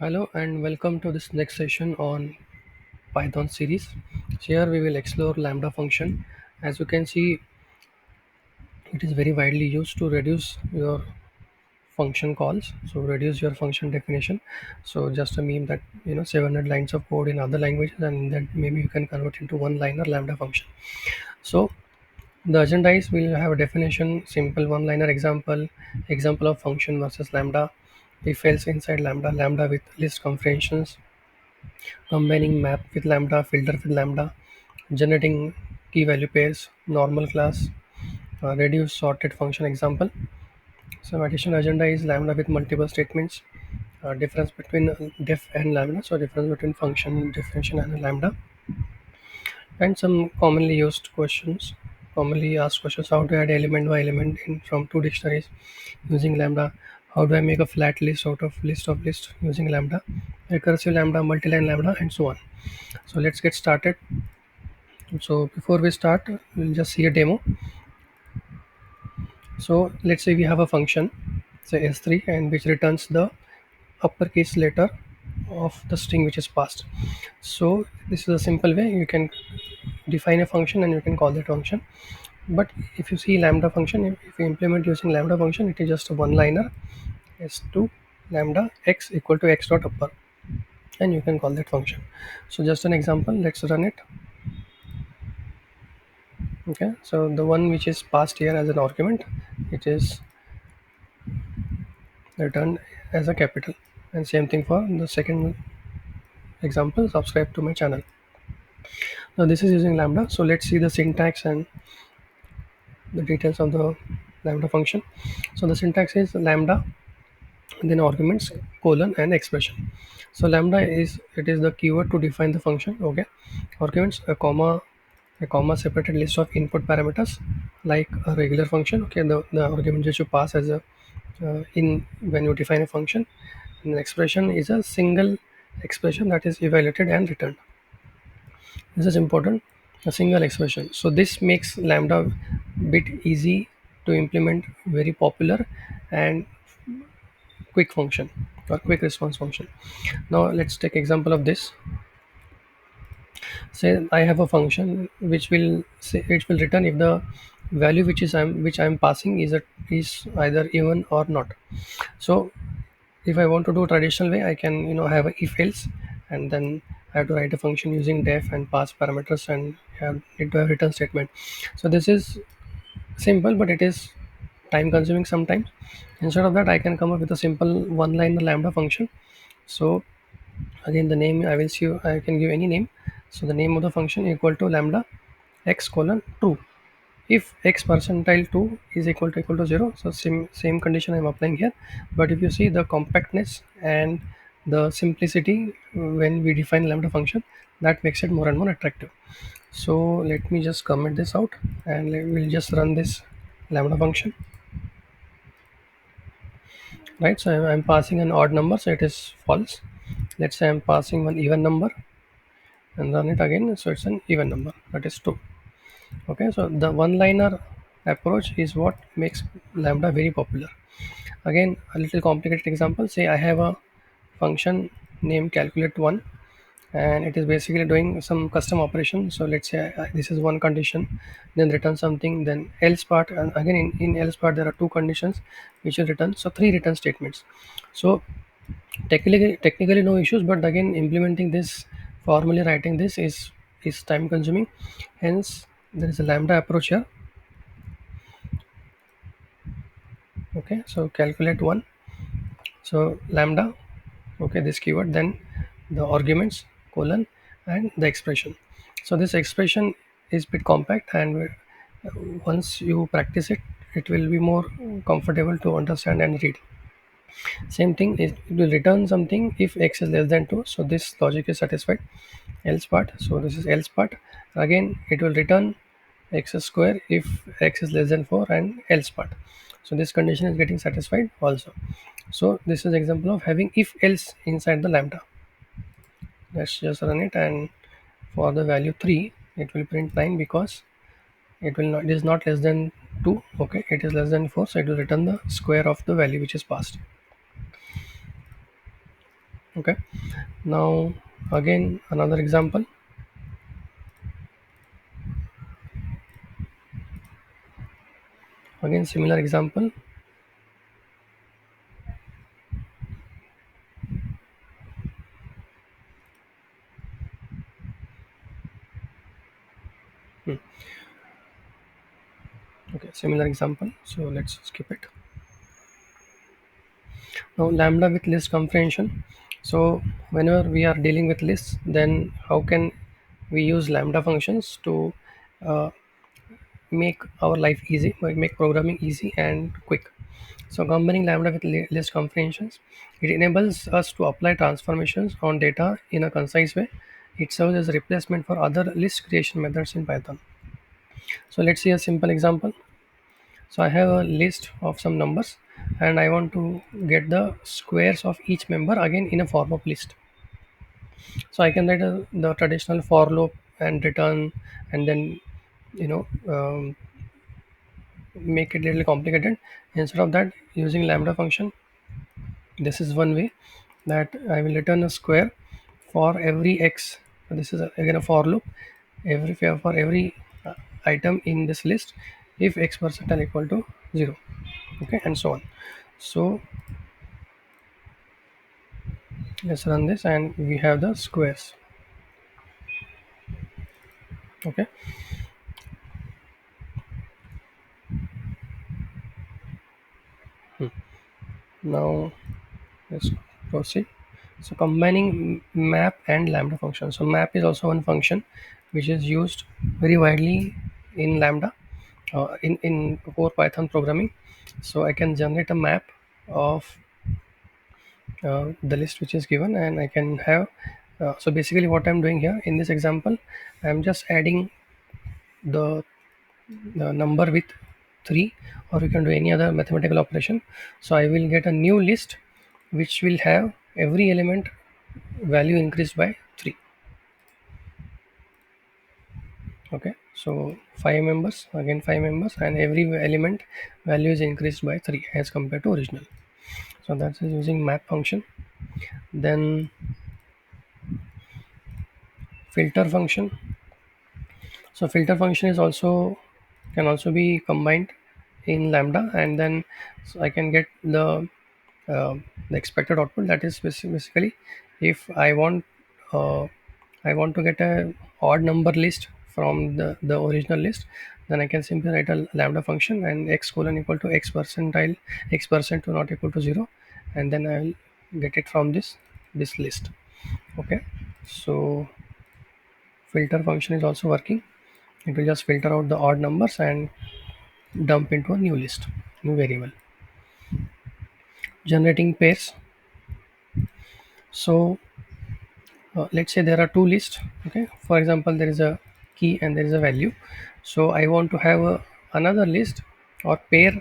Hello and welcome to this next session on Python series. Here we will explore Lambda function. As you can see, it is very widely used to reduce your function calls. So reduce your function definition. So just a meme that 700 lines of code in other languages, and then maybe you can convert into one liner Lambda function. So the agenda is we'll have a definition, simple one liner example of function versus Lambda, if else inside Lambda with list comprehensions, combining map with lambda, filter with lambda, generating key value pairs, normal class, reduce sorted function example. So additional agenda is lambda with multiple statements, difference between def and lambda, so difference between function definition and lambda, and some commonly asked questions: how to add element by element in from two dictionaries using lambda? How do I make a flat list out of list using lambda? Recursive lambda, multiline lambda, and so on. So let's get started. So before we start, we'll just see a demo. So let's say we have a function, say s3, and which returns the uppercase letter of the string which is passed. So this is a simple way you can define a function and you can call that function. But if you see lambda function, if you implement using lambda function, it is just a one liner, s2 lambda x equal to x dot upper, and you can call that function. So just an example, let's run it. Okay, so the one which is passed here as an argument, it is returned as a capital, and same thing for the second example. Subscribe to my channel. Now this is using lambda, so let's see the syntax and the details of the lambda function. So the syntax is lambda, then arguments, colon, and expression. So lambda is the keyword to define the function. Okay, arguments, a comma separated list of input parameters like a regular function. Okay, the argument that you pass as a in when you define a function. An expression is a single expression that is evaluated and returned. This is important, a single expression. So this makes lambda bit easy to implement, very popular and quick function or quick response function. Now let's take example of this. Say I have a function which will say it will return if the value which I'm passing is either even or not. So if I want to do traditional way, I can have a if else, and then I have to write a function using def and pass parameters and have it to have return statement. So this is simple, but it is time consuming sometimes. Instead of that, I can come up with a simple one line lambda function. So again, the name I will see, I can give any name. So the name of the function equal to lambda x colon true if x percentile 2 is equal to 0. So same condition I'm applying here. But if you see the compactness and the simplicity when we define lambda function, that makes it more and more attractive. So let me just comment this out, and we'll just run this lambda function. Right, so I'm passing an odd number, so it is false. Let's say I'm passing one even number and run it again, so it's an even number, that is 2. Okay, so the one liner approach is what makes lambda very popular. Again, a little complicated example. Say I have a function named calculate1, and it is basically doing some custom operation. So let's say this is one condition, then return something, then else part, and again in else part there are two conditions which will return, so three return statements. So technically no issues, but again implementing this, formally writing this is time consuming. Hence there is a lambda approach here. Okay, so calculate one, so lambda, okay, this keyword, then the arguments, colon, and the expression. So this expression is bit compact, and once you practice it, it will be more comfortable to understand and read. Same thing is, it will return something if x is less than 2. So this logic is satisfied. Else part, so this is else part. Again it will return x square if x is less than 4, and else part. So this condition is getting satisfied also. So this is example of having if else inside the lambda. Let's just run it, and for the value 3 it will print 9 because it is not less than 2. Okay, it is less than 4, so it will return the square of the value which is passed. Okay, now again another example. Again similar example. Hmm. Okay, similar example, so let's skip it. Now lambda with list comprehension. So whenever we are dealing with lists, then how can we use lambda functions to uh, make our life easy, make programming easy and quick. So combining lambda with list comprehensions, it enables us to apply transformations on data in a concise way. It serves as a replacement for other list creation methods in Python. So let's see a simple example. So I have a list of some numbers and I want to get the squares of each member again in a form of list. So I can write the traditional for loop and return, and then make it a little complicated. Instead of that, using lambda function, this is one way that I will return a square for every x. So this is again a for loop. For every item in this list, if x percentile equal to 0, okay, and so on. So let's run this, and we have the squares. Okay, now let's proceed. So combining map and lambda function. So map is also one function which is used very widely in lambda, in core Python programming. So I can generate a map of the list which is given, and I can have. So basically, what I'm doing here in this example, I'm just adding the, the number with 3, or you can do any other mathematical operation. So I will get a new list which will have every element value increased by 3. Okay, so 5 members, again 5 members, and every element value is increased by 3 as compared to original. So that's using map function. Then filter function. So filter function is also can also be combined in lambda, and then so I can get uh, the expected output. That is basically, if uh, I want to get a odd number list from the original list, then I can simply write a lambda function and x colon equal to x percentile, x percent to not equal to 0, and then I will get it from this list. Okay, so filter function is also working. It will just filter out the odd numbers and dump into a new list, new variable. Generating pairs. So let's say there are two lists. Okay, for example, there is a key and there is a value. So I want to have another list or pair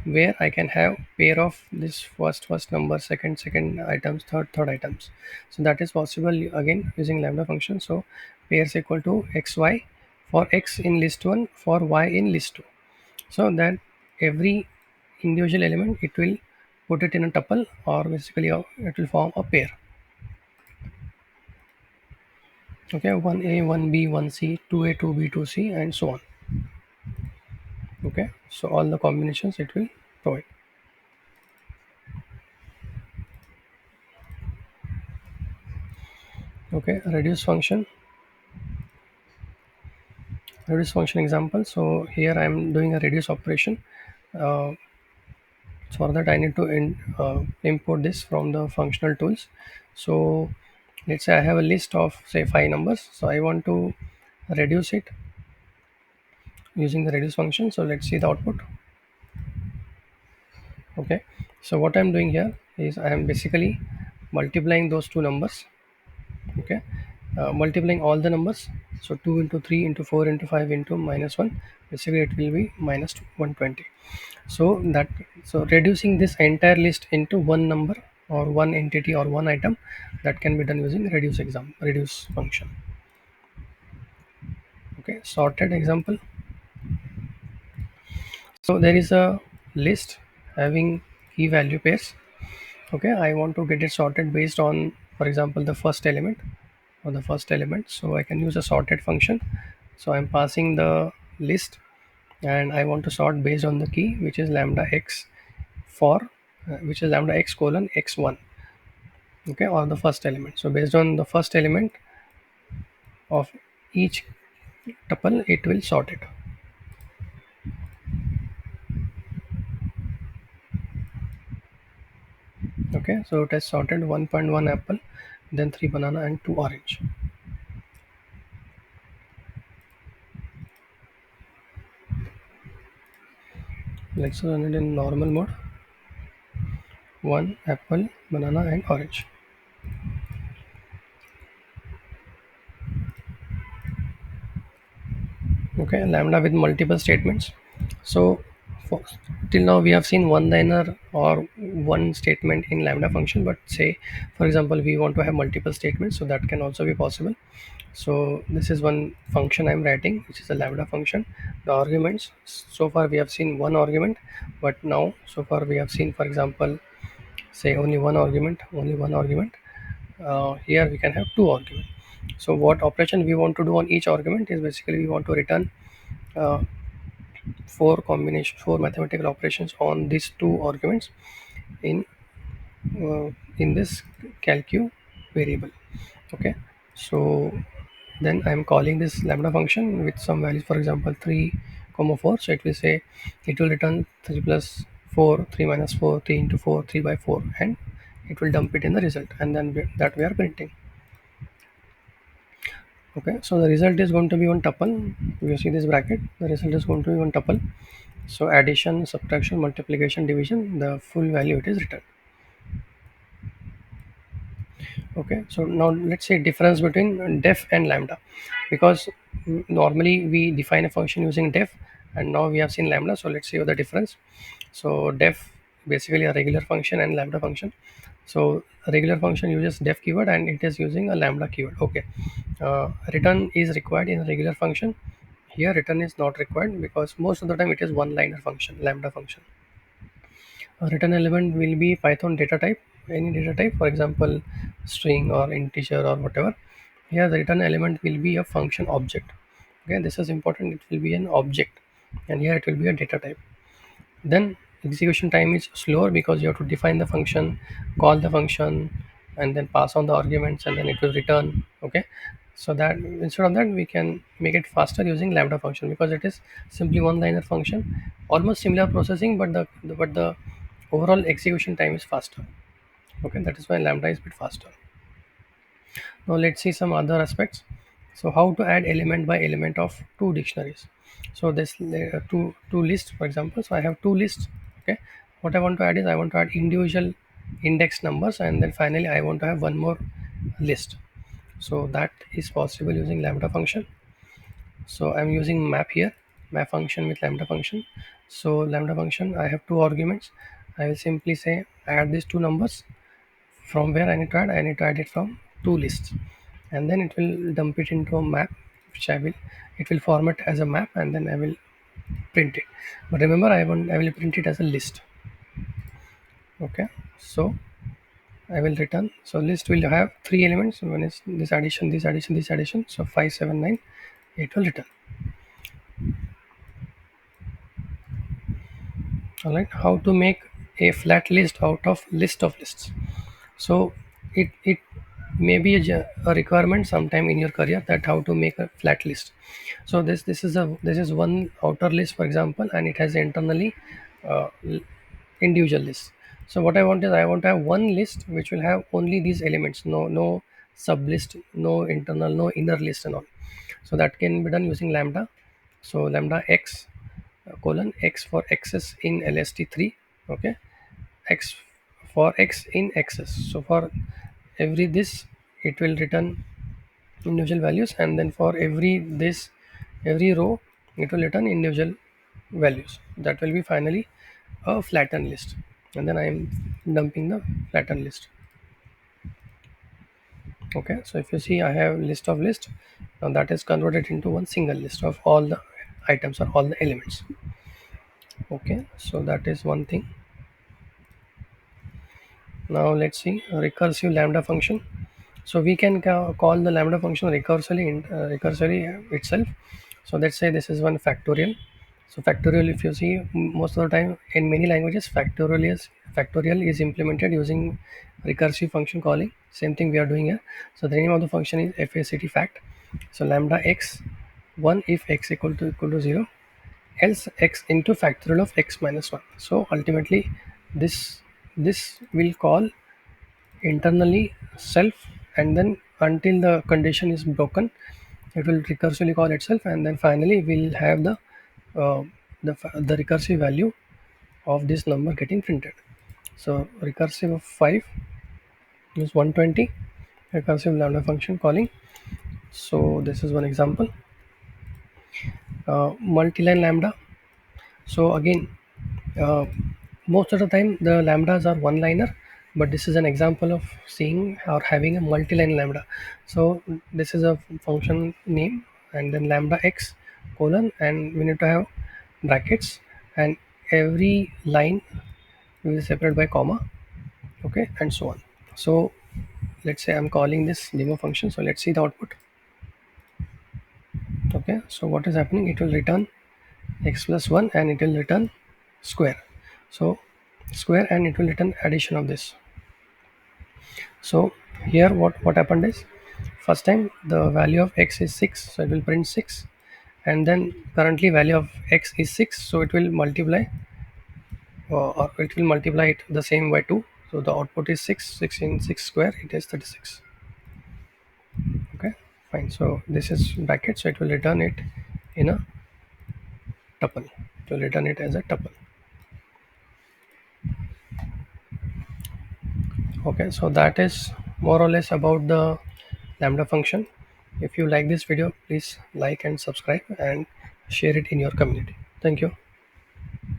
where I can have pair of this first number, second items, third items. So that is possible again using lambda function. So pairs equal to xy for x in list 1, for y in list 2. So that every individual element, it will put it in a tuple, or basically it will form a pair. Okay, 1a, 1b, 1c, 2a, 2b, 2c, and so on. Okay, so all the combinations it will provide. Okay, reduce function example. So here I am doing a reduce operation. uh, so for that I need to import this from the functional tools. So let's say I have a list of say 5 numbers, so I want to reduce it using the reduce function. So let's see the output. Okay, so what I'm doing here is I am basically multiplying those two numbers. Okay, multiplying all the numbers. So 2 into 3 into 4 into 5 into minus 1, basically it will be minus 120. So that, so reducing this entire list into one number or one entity or one item, that can be done using reduce function. Okay, sorted example. So there is a list having key value pairs. Okay, I want to get it sorted based on for example the first element or the first element. So I can use a sorted function. So I'm passing the list, and I want to sort based on the key, which is lambda x for which is lambda x colon x1, okay, or the first element. So based on the first element of each tuple, it will sort it. Okay, so it has sorted 1.1 apple, then 3 banana and 2 orange. Let's run it in normal mode. 1 apple, banana and orange. Okay, lambda with multiple statements. So for, till now we have seen one liner or one statement in lambda function, but say for example we want to have multiple statements, so that can also be possible. So this is one function I'm writing, which is a lambda function. The arguments, so far we have seen one argument, but now so far we have seen, for example, say only one argument. Here we can have two arguments. So what operation we want to do on each argument is basically we want to return uh, four mathematical operations on these two arguments in in this calcu variable. Okay, so then I'm calling this lambda function with some values, for example 3 comma 4. So it will say it will return 3 plus 4, 3 minus 4, 3 into 4, 3 by 4, and it will dump it in the result, and then that we are printing. Okay, so the result is going to be one tuple. You see this bracket, the result is going to be one tuple. So addition, subtraction, multiplication, division, the full value it is written. Okay, so now let's say difference between def and lambda, because normally we define a function using def, and now we have seen lambda. So let's see the difference. So def basically a regular function and lambda function. So a regular function uses def keyword and it is using a lambda keyword. Okay, return is required in a regular function. Here return is not required because most of the time it is one liner function, lambda function. A return element will be Python data type, any data type, for example, string or integer or whatever. Here the return element will be a function object. Okay, this is important. It will be an object, and here it will be a data type. Then execution time is slower because you have to define the function, call the function, and then pass on the arguments, and then it will return. Okay, so that instead of that we can make it faster using lambda function, because it is simply one liner function, almost similar processing, but the overall execution time is faster. Okay, that is why lambda is a bit faster. Now let's see some other aspects. So how to add element by element of two dictionaries. So this two lists, for example. So I have two lists. Okay, what I want to add is I want to add individual index numbers, and then finally I want to have one more list. So that is possible using lambda function. So I'm using map here, map function with lambda function. So lambda function, I have two arguments. I will simply say add these two numbers. From where I need to add it from two lists, and then it will dump it into a map, which it will format as a map, and then I will print it. But remember, I will print it as a list. Okay, so I will return. So list will have three elements. One is this addition, this addition, this addition. So 579, it will return. All right, how to make a flat list out of list of lists. So it may be a requirement sometime in your career, that how to make a flat list. So this is one outer list, for example, and it has internally individual lists. So what I want is I want to have one list which will have only these elements, no sub list, no internal, no inner list and all. So that can be done using lambda. So lambda x colon x for x's in lst3. Okay, x for x in x's. So for every this it will return individual values, and then for every row it will return individual values. That will be finally a flattened list, and then I am dumping the flattened list. Okay, so if you see I have list of list, now that is converted into one single list of all the items or all the elements. Okay, so that is one thing. Now let's see a recursive lambda function. So we can call the lambda function recursively itself. So let's say this is one factorial. So factorial, if you see, most of the time in many languages, factorial is implemented using recursive function calling. Same thing we are doing here. So the name of the function is fact fact. So lambda x 1 if x equal to 0, else x into factorial of x minus 1. So ultimately this will call internally self, and then until the condition is broken it will recursively call itself, and then finally we'll have uh, the recursive value of this number getting printed. So recursive of 5 is 120, recursive lambda function calling. So this is one example. Multiline lambda. So again, uh, most of the time the lambdas are one liner, but this is an example of seeing or having a multi-line lambda. So this is a function name, and then lambda x colon, and we need to have brackets, and every line will be separated by comma, okay, and so on. So let's say I'm calling this demo function. So let's see the output. Okay, so what is happening, it will return x plus 1 and it will return square. So square, and it will return addition of this. So here what happened is, first time the value of x is 6, so it will print 6, and then currently value of x is 6, so it will multiply, or it will multiply it the same by 2. So the output is 6. 6 in 6 square, it is 36. Okay, fine. So this is bracket, so it will return it in a tuple. It will return it as a tuple. Okay, so that is more or less about the lambda function. If you like this video, please like and subscribe and share it in your community. Thank you.